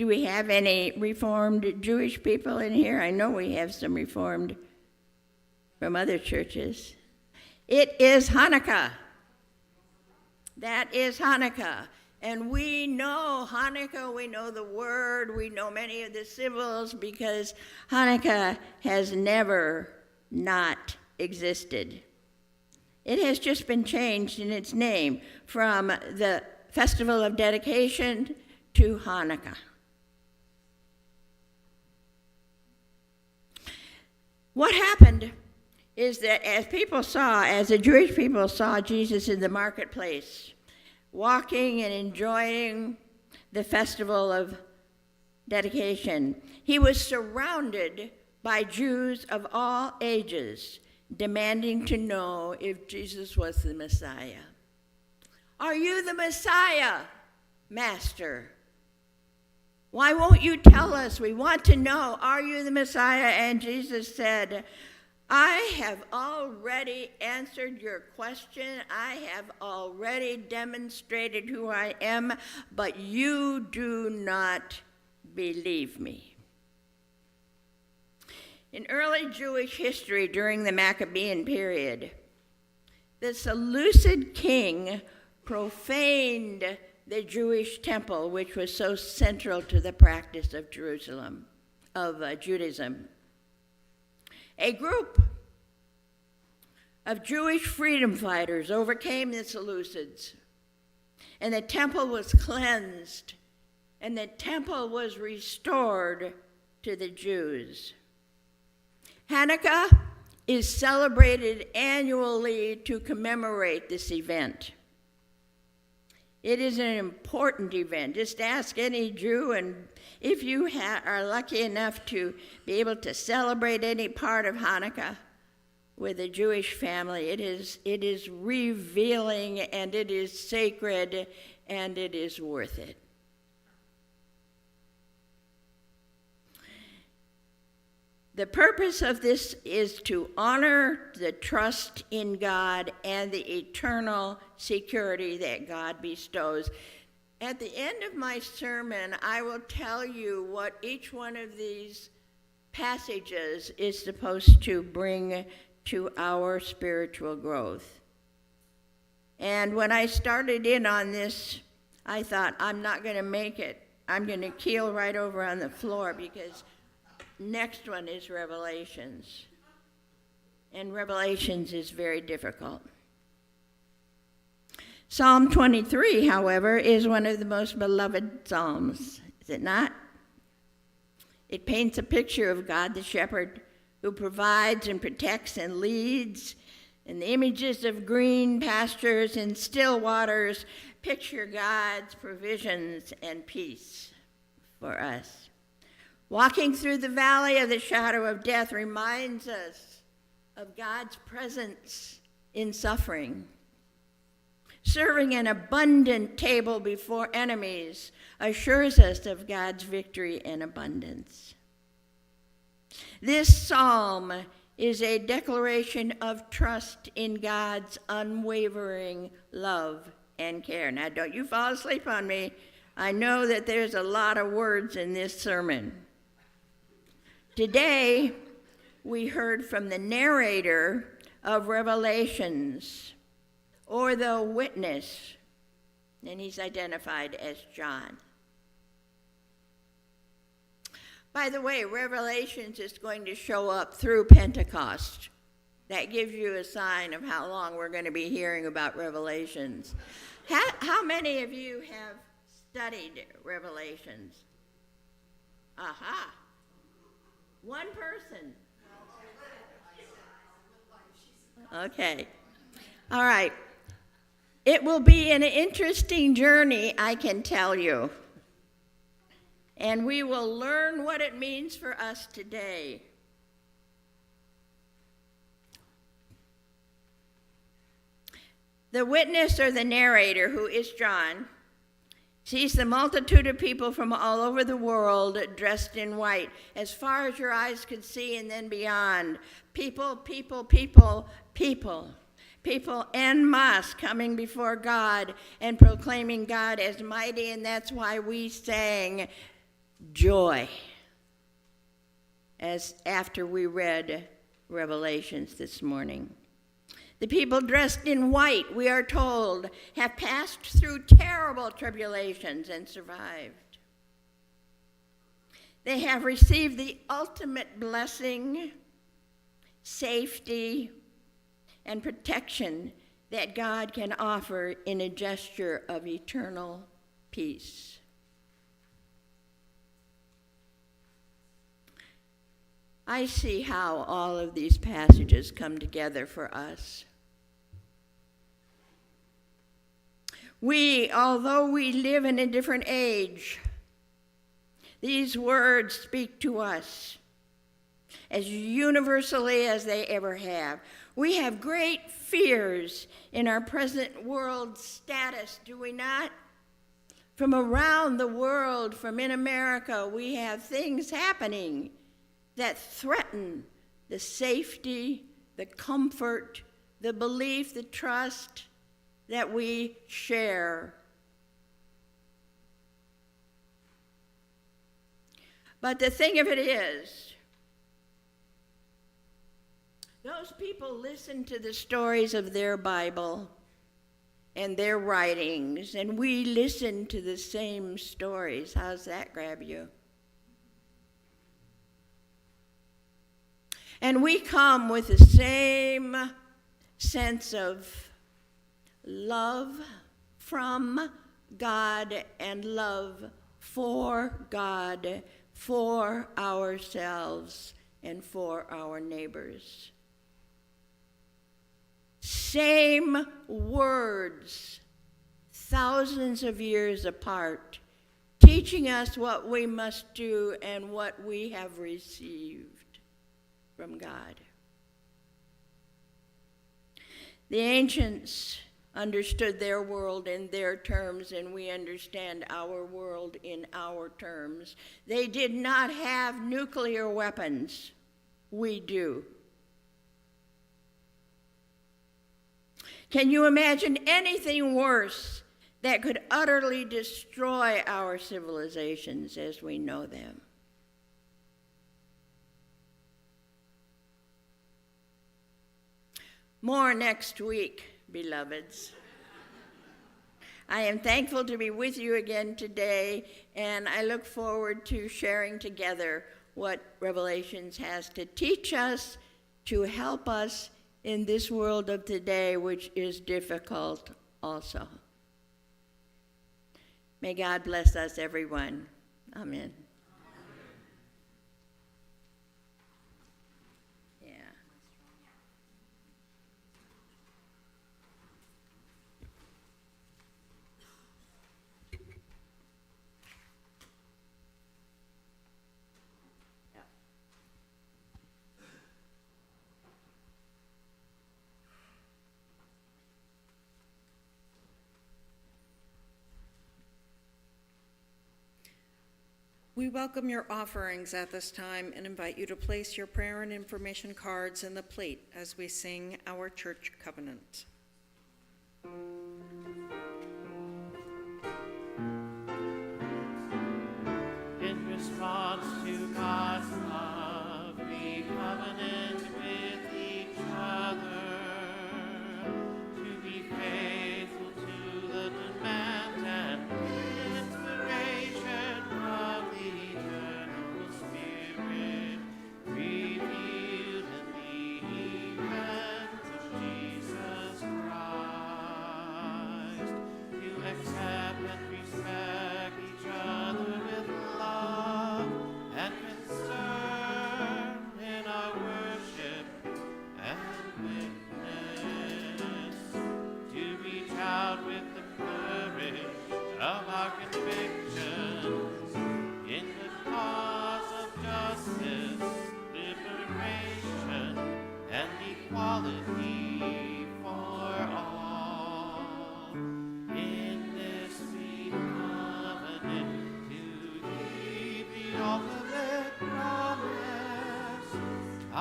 Do we have any Reformed Jewish people in here? I know we have some Reformed from other churches. It is Hanukkah. That is Hanukkah. And we know Hanukkah, we know the word, we know many of the symbols because Hanukkah has never not existed. It has just been changed in its name from the Festival of Dedication to Hanukkah. What happened is that as the Jewish people saw Jesus in the marketplace, walking and enjoying the Festival of Dedication, he was surrounded by Jews of all ages, demanding to know if Jesus was the Messiah. Are you the Messiah, Master? Why won't you tell us? We want to know, are you the Messiah? And Jesus said, I have already answered your question. I have already demonstrated who I am, but you do not believe me. In early Jewish history during the Maccabean period, the Seleucid king profaned the Jewish temple, which was so central to the practice of Judaism. A group of Jewish freedom fighters overcame the Seleucids, and the temple was cleansed, and the temple was restored to the Jews. Hanukkah is celebrated annually to commemorate this event. It is an important event. Just ask any Jew, and if you are lucky enough to be able to celebrate any part of Hanukkah with a Jewish family, it is revealing, and it is sacred, and it is worth it. The purpose of this is to honor the trust in God and the eternal security that God bestows. At the end of my sermon, I will tell you what each one of these passages is supposed to bring to our spiritual growth. And when I started in on this, I thought, I'm not going to make it. I'm going to keel right over on the floor because next one is Revelations. And Revelations is very difficult. Psalm 23, however, is one of the most beloved psalms, is it not? It paints a picture of God the shepherd who provides and protects and leads, and the images of green pastures and still waters picture God's provisions and peace for us. Walking through the valley of the shadow of death reminds us of God's presence in suffering. Serving an abundant table before enemies assures us of God's victory and abundance. This psalm is a declaration of trust in God's unwavering love and care. Now, don't you fall asleep on me. I know that there's a lot of words in this sermon. Today, we heard from the narrator of Revelations, or the witness, and he's identified as John. By the way, Revelations is going to show up through Pentecost. That gives you a sign of how long we're going to be hearing about Revelations. How many of you have studied Revelations? Aha. One person. Okay. All right. It will be an interesting journey, I can tell you. And we will learn what it means for us today. The witness or the narrator, who is John, sees the multitude of people from all over the world dressed in white, as far as your eyes could see and then beyond. People, people, people, people. People en masse coming before God and proclaiming God as mighty, and that's why we sang, joy, as after we read Revelations this morning. The people dressed in white, we are told, have passed through terrible tribulations and survived. They have received the ultimate blessing, safety, and protection that God can offer in a gesture of eternal peace. I see how all of these passages come together for us. Although we live in a different age, these words speak to us as universally as they ever have. We have great fears in our present world status, do we not? From around the world, from in America, we have things happening that threaten the safety, the comfort, the belief, the trust that we share. But the thing of it is, those people listen to the stories of their Bible and their writings, and we listen to the same stories. How's that grab you? And we come with the same sense of love from God and love for God, for ourselves, and for our neighbors. Same words, thousands of years apart, teaching us what we must do and what we have received from God. The ancients understood their world in their terms, and we understand our world in our terms. They did not have nuclear weapons. We do. Can you imagine anything worse that could utterly destroy our civilizations as we know them? More next week, beloveds. I am thankful to be with you again today, and I look forward to sharing together what Revelations has to teach us, to help us in this world of today, which is difficult also. May God bless us, everyone. Amen. We welcome your offerings at this time and invite you to place your prayer and information cards in the plate as we sing our church covenant. In response to God's love, we covenant with each other to be faithful to the demand and inspiration of the eternal Spirit revealed in the events of Jesus Christ, to accept and respect each other with love and concern in our worship and witness, to reach out with the courage of our convictions in the cause of justice, liberation, and equality for all. In this sweet covenant to keep the ultimate promise, I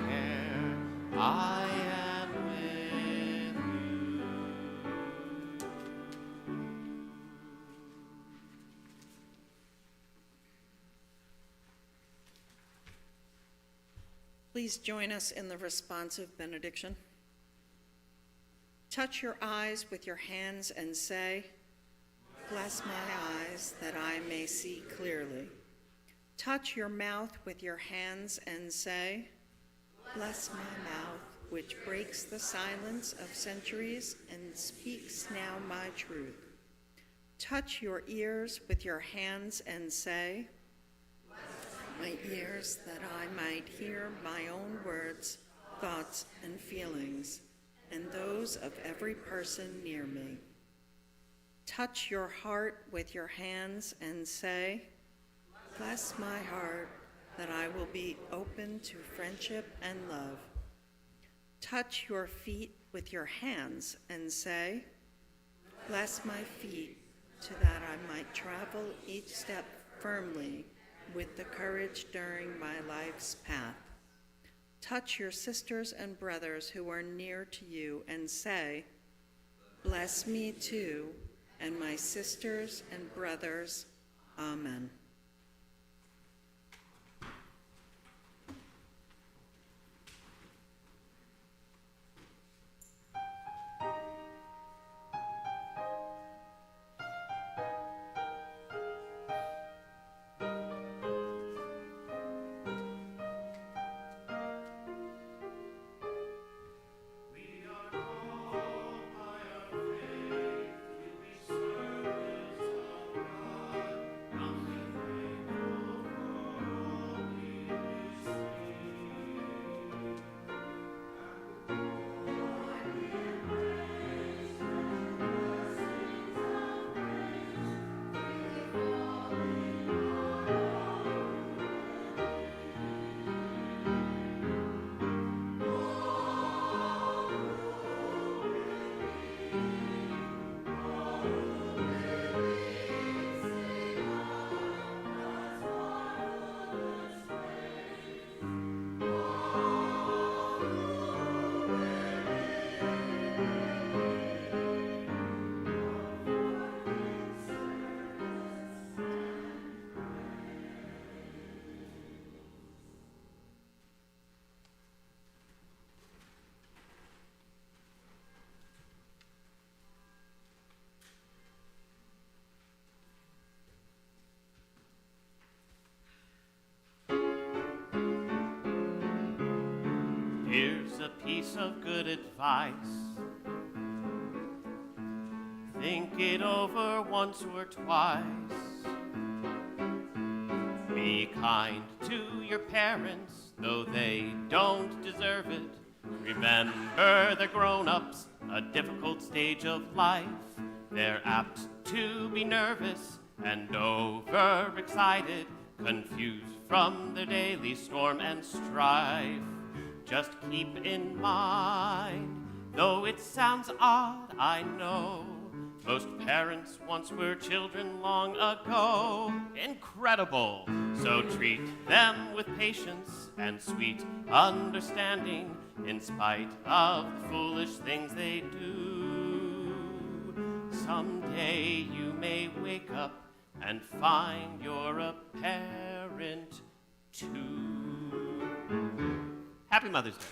care, I am with you. Please join us in the responsive benediction. Touch your eyes with your hands and say, "Bless my eyes that I may see clearly." Touch your mouth with your hands and say, "Bless my mouth, which breaks the silence of centuries and speaks now my truth." Touch your ears with your hands and say, "My ears, that I might hear my own words, thoughts, and feelings, and those of every person near me." Touch your heart with your hands and say, "Bless my heart, that I will be open to friendship and love." Touch your feet with your hands and say, "Bless my feet, so that I might travel each step firmly with the courage during my life's path." Touch your sisters and brothers who are near to you and say, "Bless me too, and my sisters and brothers. Amen." Here's a piece of good advice. Think it over once or twice. Be kind to your parents, though they don't deserve it. Remember they're grown-ups, a difficult stage of life. They're apt to be nervous and overexcited, confused from their daily storm and strife. Just keep in mind, though it sounds odd, I know, most parents once were children long ago. Incredible! So treat them with patience and sweet understanding, in spite of the foolish things they do. Someday you may wake up and find you're a parent too. Happy Mother's Day.